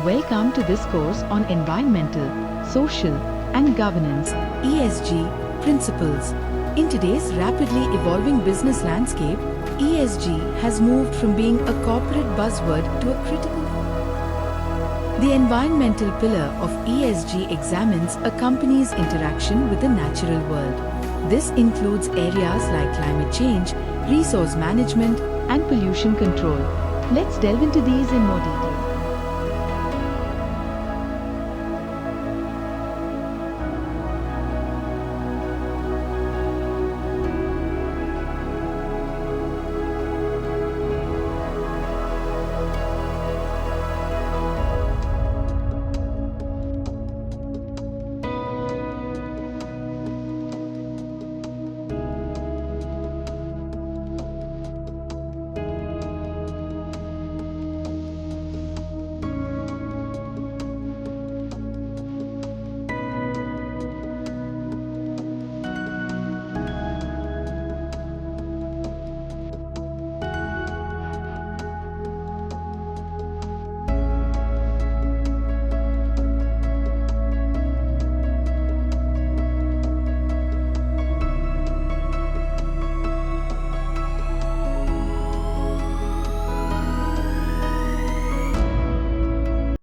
Welcome to this course on Environmental, Social and Governance (ESG) principles. In today's rapidly evolving business landscape, ESG has moved from being a corporate buzzword to a critical. The environmental pillar of ESG examines a company's interaction with the natural world. This includes areas like climate change, resource management, and pollution control. Let's delve into these in more detail.